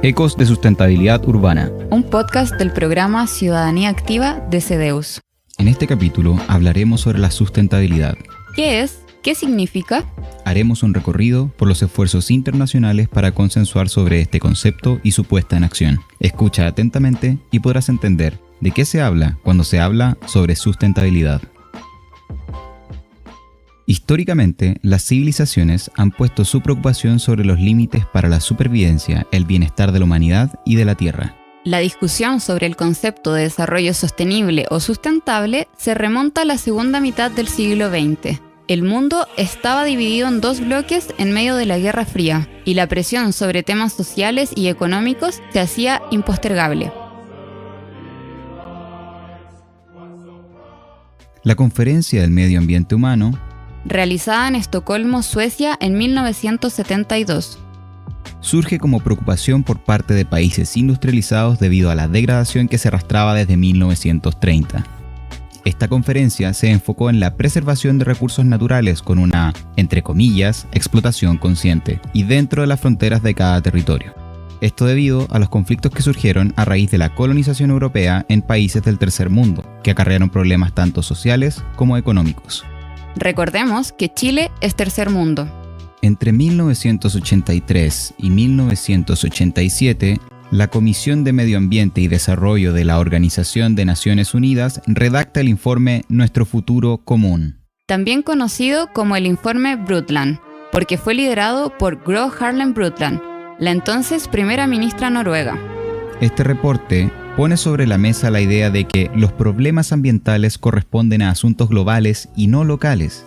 Ecos de Sustentabilidad Urbana, un podcast del programa Ciudadanía Activa de CEDEUS. En este capítulo hablaremos sobre la sustentabilidad. ¿Qué es? ¿Qué significa? Haremos un recorrido por los esfuerzos internacionales para consensuar sobre este concepto y su puesta en acción. Escucha atentamente y podrás entender de qué se habla cuando se habla sobre sustentabilidad. Históricamente, las civilizaciones han puesto su preocupación sobre los límites para la supervivencia, el bienestar de la humanidad y de la Tierra. La discusión sobre el concepto de desarrollo sostenible o sustentable se remonta a la segunda mitad del siglo XX. El mundo estaba dividido en dos bloques en medio de la Guerra Fría, y la presión sobre temas sociales y económicos se hacía impostergable. La Conferencia del Medio Ambiente Humano, realizada en Estocolmo, Suecia, en 1972. surge como preocupación por parte de países industrializados debido a la degradación que se arrastraba desde 1930. Esta conferencia se enfocó en la preservación de recursos naturales con una, entre comillas, explotación consciente y dentro de las fronteras de cada territorio. Esto debido a los conflictos que surgieron a raíz de la colonización europea en países del tercer mundo, que acarrearon problemas tanto sociales como económicos. Recordemos que Chile es tercer mundo. Entre 1983 y 1987, la Comisión de Medio Ambiente y Desarrollo de la Organización de Naciones Unidas redacta el informe Nuestro Futuro Común, También conocido como el Informe Brundtland, porque fue liderado por Gro Harlem Brundtland, la entonces primera ministra noruega. Este reporte pone sobre la mesa la idea de que los problemas ambientales corresponden a asuntos globales y no locales.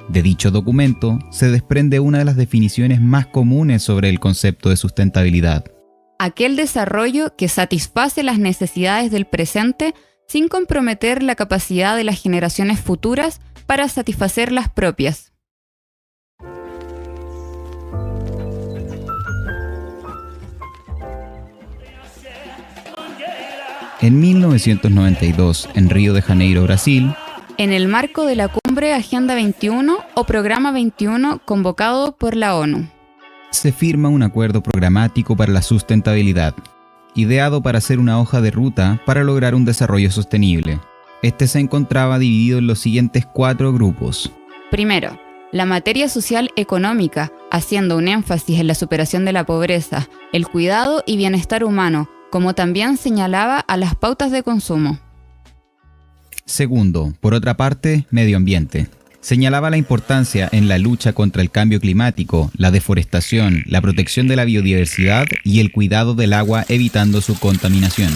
De dicho documento se desprende una de las definiciones más comunes sobre el concepto de sustentabilidad. Aquel desarrollo que satisface las necesidades del presente sin comprometer la capacidad de las generaciones futuras para satisfacer las propias. En 1992, en Río de Janeiro, Brasil, En el marco de la cumbre Agenda 21 o Programa 21 convocado por la ONU. se firma un acuerdo programático para la sustentabilidad, ideado para ser una hoja de ruta para lograr un desarrollo sostenible. Este se encontraba dividido en los siguientes 4 grupos. Primero, la materia social económica, haciendo un énfasis en la superación de la pobreza, el cuidado y bienestar humano, como también señalaba a las pautas de consumo. Segundo, por otra parte, medio ambiente. Señalaba la importancia en la lucha contra el cambio climático, la deforestación, la protección de la biodiversidad y el cuidado del agua evitando su contaminación.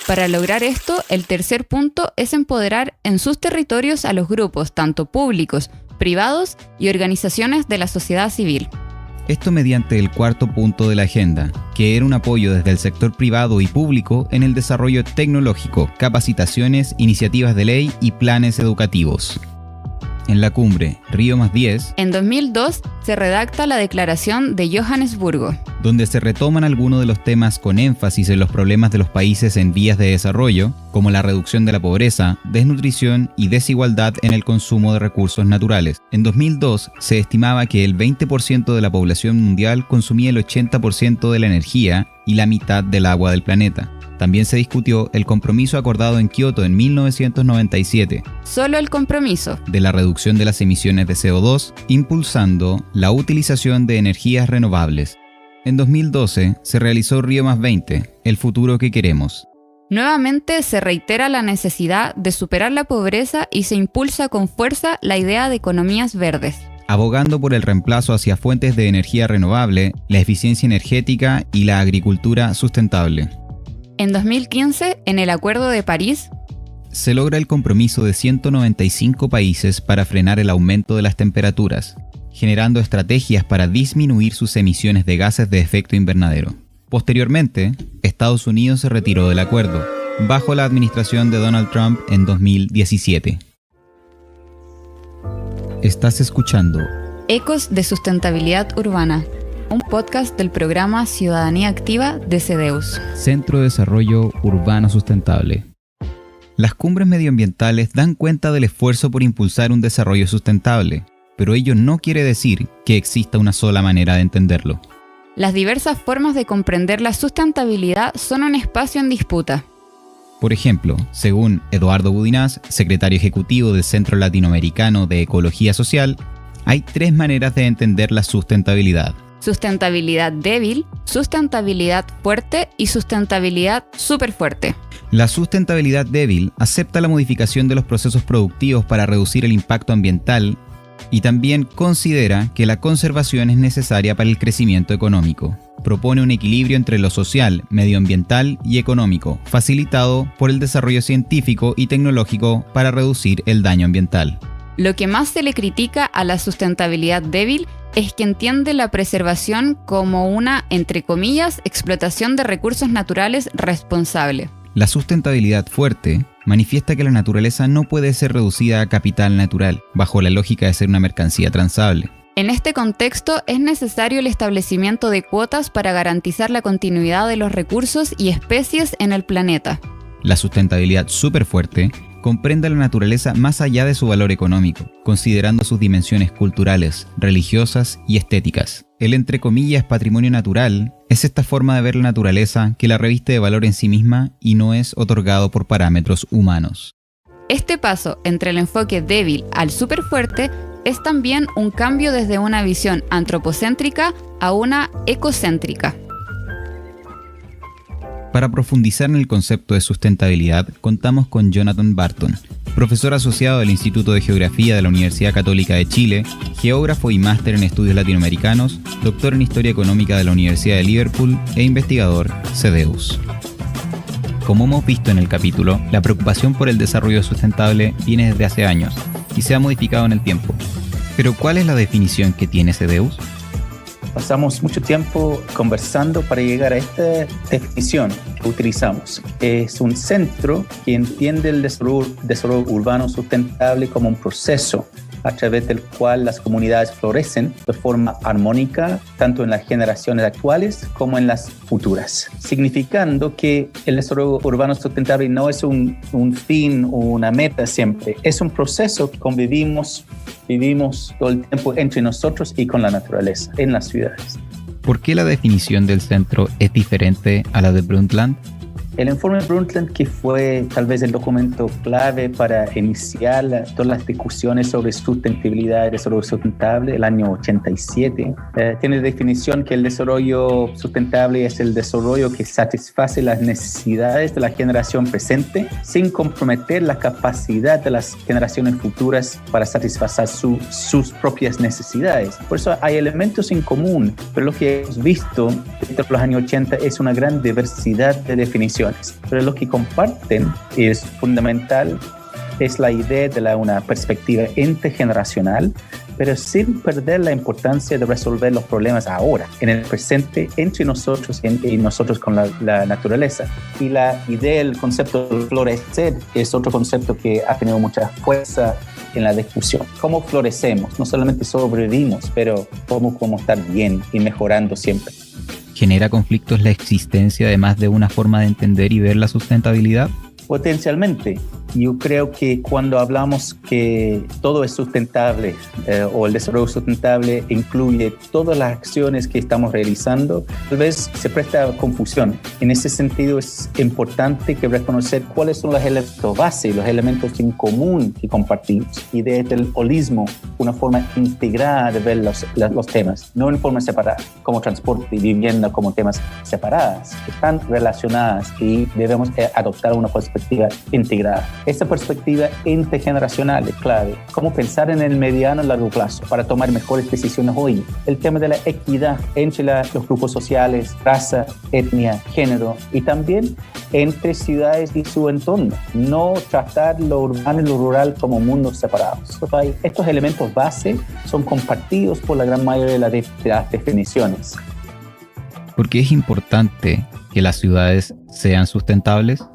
Para lograr esto, el tercer punto es empoderar en sus territorios a los grupos, tanto públicos, privados y organizaciones de la sociedad civil. Esto mediante el cuarto punto de la agenda, que era un apoyo desde el sector privado y público en el desarrollo tecnológico, capacitaciones, iniciativas de ley y planes educativos. En la cumbre Río+10, En 2002 se redacta la Declaración de Johannesburgo, donde se retoman algunos de los temas con énfasis en los problemas de los países en vías de desarrollo, como la reducción de la pobreza, desnutrición y desigualdad en el consumo de recursos naturales. En 2002 se estimaba que el 20% de la población mundial consumía el 80% de la energía y la mitad del agua del planeta. También se discutió el compromiso acordado en Kioto en 1997 solo el compromiso. de la reducción de las emisiones de CO2, impulsando la utilización de energías renovables. En 2012 se realizó Río+20, el futuro que queremos. Nuevamente se reitera la necesidad de superar la pobreza y se impulsa con fuerza la idea de economías verdes, abogando por el reemplazo hacia fuentes de energía renovable, la eficiencia energética y la agricultura sustentable. En 2015, en el Acuerdo de París, Se logra el compromiso de 195 países para frenar el aumento de las temperaturas, generando estrategias para disminuir sus emisiones de gases de efecto invernadero. Posteriormente, Estados Unidos se retiró del acuerdo, bajo la administración de Donald Trump en 2017. Estás escuchando Ecos de Sustentabilidad Urbana, un podcast del programa Ciudadanía Activa de CEDEUS. Centro de Desarrollo Urbano Sustentable. Las cumbres medioambientales dan cuenta del esfuerzo por impulsar un desarrollo sustentable, pero ello no quiere decir que exista una sola manera de entenderlo. Las diversas formas de comprender la sustentabilidad son un espacio en disputa. Por ejemplo, según Eduardo Budinás, secretario ejecutivo del Centro Latinoamericano de Ecología Social, hay 3 maneras de entender la sustentabilidad. Sustentabilidad débil, sustentabilidad fuerte y sustentabilidad superfuerte. La sustentabilidad débil acepta la modificación de los procesos productivos para reducir el impacto ambiental y también considera que la conservación es necesaria para el crecimiento económico. Propone un equilibrio entre lo social, medioambiental y económico, facilitado por el desarrollo científico y tecnológico para reducir el daño ambiental. Lo que más se le critica a la sustentabilidad débil es que entiende la preservación como una, entre comillas, explotación de recursos naturales responsable. La sustentabilidad fuerte manifiesta que la naturaleza no puede ser reducida a capital natural, bajo la lógica de ser una mercancía transable. En este contexto es necesario el establecimiento de cuotas para garantizar la continuidad de los recursos y especies en el planeta. La sustentabilidad superfuerte comprende la naturaleza más allá de su valor económico, considerando sus dimensiones culturales, religiosas y estéticas. El entre comillas patrimonio natural es esta forma de ver la naturaleza que la reviste de valor en sí misma y no es otorgado por parámetros humanos. Este paso entre el enfoque débil al superfuerte es también un cambio desde una visión antropocéntrica a una ecocéntrica. Para profundizar en el concepto de sustentabilidad, contamos con Jonathan Barton, profesor asociado del Instituto de Geografía de la Universidad Católica de Chile, geógrafo y máster en estudios latinoamericanos, doctor en Historia Económica de la Universidad de Liverpool e investigador CEDEUS. Como hemos visto en el capítulo, la preocupación por el desarrollo sustentable viene desde hace años y se ha modificado en el tiempo. Pero ¿cuál es la definición que tiene CEDEUS? Pasamos mucho tiempo conversando para llegar a esta definición que utilizamos. Es un centro que entiende el desarrollo urbano sustentable como un proceso a través del cual las comunidades florecen de forma armónica, tanto en las generaciones actuales como en las futuras. Significando que el desarrollo urbano sustentable no es un fin o una meta siempre, es un proceso que vivimos todo el tiempo entre nosotros y con la naturaleza en las ciudades. ¿Por qué la definición del centro es diferente a la de Brundtland? El informe Brundtland, que fue tal vez el documento clave para iniciar todas las discusiones sobre sustentabilidad y desarrollo sustentable, el año 87, tiene la definición que el desarrollo sustentable es el desarrollo que satisface las necesidades de la generación presente sin comprometer la capacidad de las generaciones futuras para satisfacer sus propias necesidades. Por eso hay elementos en común, pero lo que hemos visto desde los años 80 es una gran diversidad de definiciones. Pero lo que comparten es fundamental, es la idea de una perspectiva intergeneracional, pero sin perder la importancia de resolver los problemas ahora, en el presente, entre nosotros y nosotros con la naturaleza. Y la idea, el concepto de florecer es otro concepto que ha tenido mucha fuerza en la discusión. ¿Cómo florecemos? No solamente sobrevivimos, pero cómo podemos estar bien y mejorando siempre. ¿Genera conflictos la existencia de más de una forma de entender y ver la sustentabilidad? Potencialmente. Yo creo que cuando hablamos que todo es sustentable o el desarrollo sustentable incluye todas las acciones que estamos realizando, tal vez se presta a confusión. En ese sentido es importante que reconocer cuáles son los elementos base, los elementos en común que compartimos. Y desde el holismo, una forma integrada de ver los temas, no en forma separada, como transporte y vivienda, como temas separadas, que están relacionadas y debemos adoptar una perspectiva integrada. Esa perspectiva intergeneracional es clave. Cómo pensar en el mediano y largo plazo para tomar mejores decisiones hoy. El tema de la equidad entre los grupos sociales, raza, etnia, género y también entre ciudades y su entorno. No tratar lo urbano y lo rural como mundos separados. Estos elementos base son compartidos por la gran mayoría de las definiciones. ¿Por qué es importante que las ciudades sean sustentables?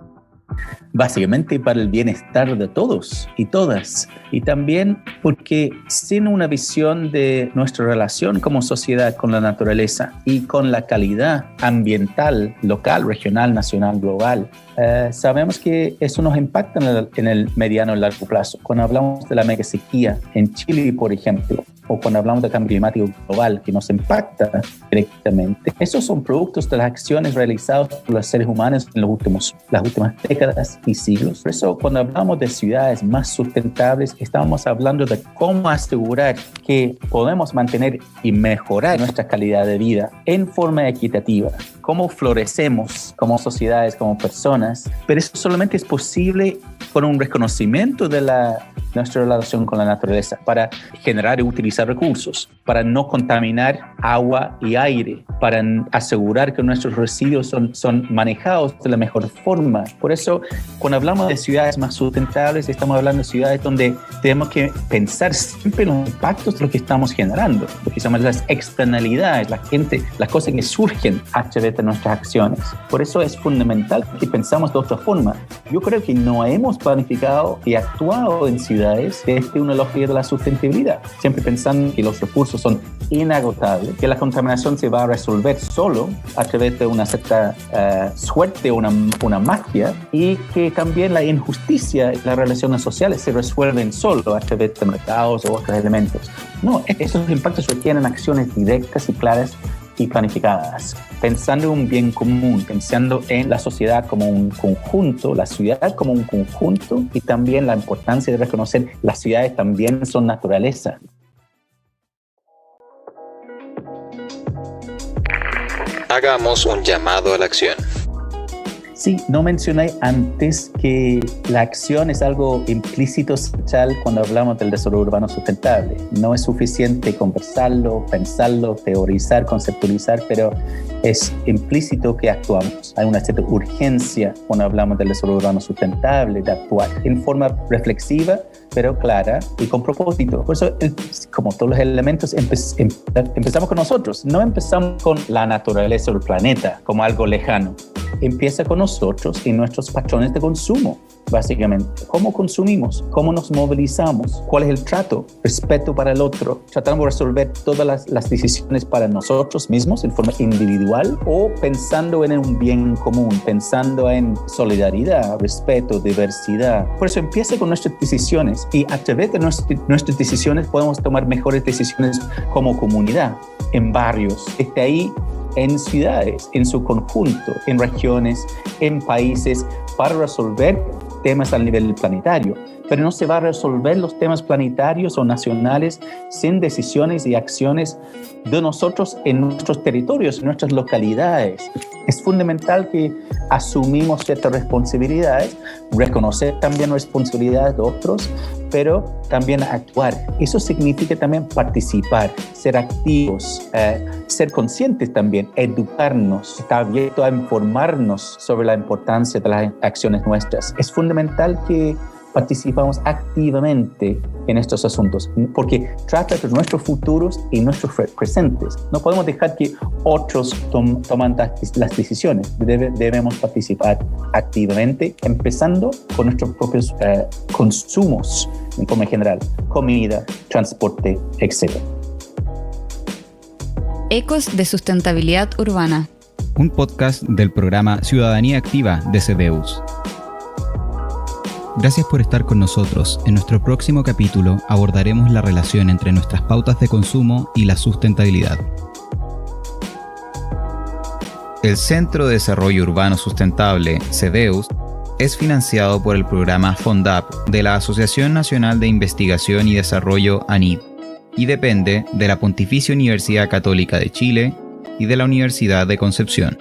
Básicamente para el bienestar de todos y todas, y también porque sin una visión de nuestra relación como sociedad con la naturaleza y con la calidad ambiental local, regional, nacional, global, sabemos que eso nos impacta en el mediano y largo plazo. Cuando hablamos de la mega sequía en Chile, por ejemplo, o cuando hablamos de cambio climático global que nos impacta directamente, esos son productos de las acciones realizadas por los seres humanos en las últimas décadas y siglos. Por eso, cuando hablamos de ciudades más sustentables, estamos hablando de cómo asegurar que podemos mantener y mejorar nuestra calidad de vida en forma equitativa, cómo florecemos como sociedades, como personas, pero eso solamente es posible con un reconocimiento de nuestra relación con la naturaleza para generar y utilizar recursos, para no contaminar agua y aire, para asegurar que nuestros residuos son manejados de la mejor forma. Por eso, cuando hablamos de ciudades más sustentables, estamos hablando de ciudades donde tenemos que pensar siempre en los impactos de lo que estamos generando, lo que se llaman las externalidades, las cosas que surgen a través de nuestras acciones. Por eso es fundamental que pensamos de otra forma. Yo creo que no hemos planificado y actuado en ciudades desde una lógica de la sustentabilidad, siempre pensando que los recursos son inagotables, que la contaminación se va a resolver solo a través de una cierta suerte, una magia, y que también la injusticia y las relaciones sociales se resuelven solo a través de mercados o otros elementos. No, esos impactos requieren acciones directas y claras y planificadas, pensando en un bien común, pensando en la sociedad como un conjunto, la ciudad como un conjunto, y también la importancia de reconocer las ciudades también son naturaleza. Hagamos un llamado a la acción. Sí, no mencioné antes que la acción es algo implícito esencial cuando hablamos del desarrollo urbano sustentable. No es suficiente conversarlo, pensarlo, teorizar, conceptualizar, pero es implícito que actuamos. Hay una cierta urgencia cuando hablamos del desarrollo urbano sustentable de actuar en forma reflexiva, pero clara y con propósito. Por eso, como todos los elementos, empezamos con nosotros. No empezamos con la naturaleza del planeta como algo lejano. Empieza con nosotros y nuestros patrones de consumo, básicamente. ¿Cómo consumimos? ¿Cómo nos movilizamos? ¿Cuál es el trato? Respeto para el otro. Tratamos de resolver todas las decisiones para nosotros mismos en forma individual o pensando en un bien común, pensando en solidaridad, respeto, diversidad. Por eso empieza con nuestras decisiones y a través de nuestras decisiones podemos tomar mejores decisiones como comunidad, en barrios. Desde ahí, en ciudades, en su conjunto, en regiones, en países, para resolver temas a nivel planetario. Pero no se va a resolver los temas planetarios o nacionales sin decisiones y acciones de nosotros en nuestros territorios, en nuestras localidades. Es fundamental que asumimos ciertas responsabilidades, reconocer también responsabilidades de otros, pero también actuar. Eso significa también participar, ser activos, ser conscientes también, educarnos, estar abiertos a informarnos sobre la importancia de las acciones nuestras. Es fundamental que participamos activamente en estos asuntos, porque trata de nuestros futuros y nuestros presentes. No podemos dejar que otros toman las decisiones. Debemos participar activamente, empezando con nuestros propios consumos, en forma general, comida, transporte, etc. Ecos de Sustentabilidad Urbana. Un podcast del programa Ciudadanía Activa de CEDEUS. Gracias por estar con nosotros. En nuestro próximo capítulo abordaremos la relación entre nuestras pautas de consumo y la sustentabilidad. El Centro de Desarrollo Urbano Sustentable, CEDEUS, es financiado por el programa FONDAP de la Asociación Nacional de Investigación y Desarrollo ANID y depende de la Pontificia Universidad Católica de Chile y de la Universidad de Concepción.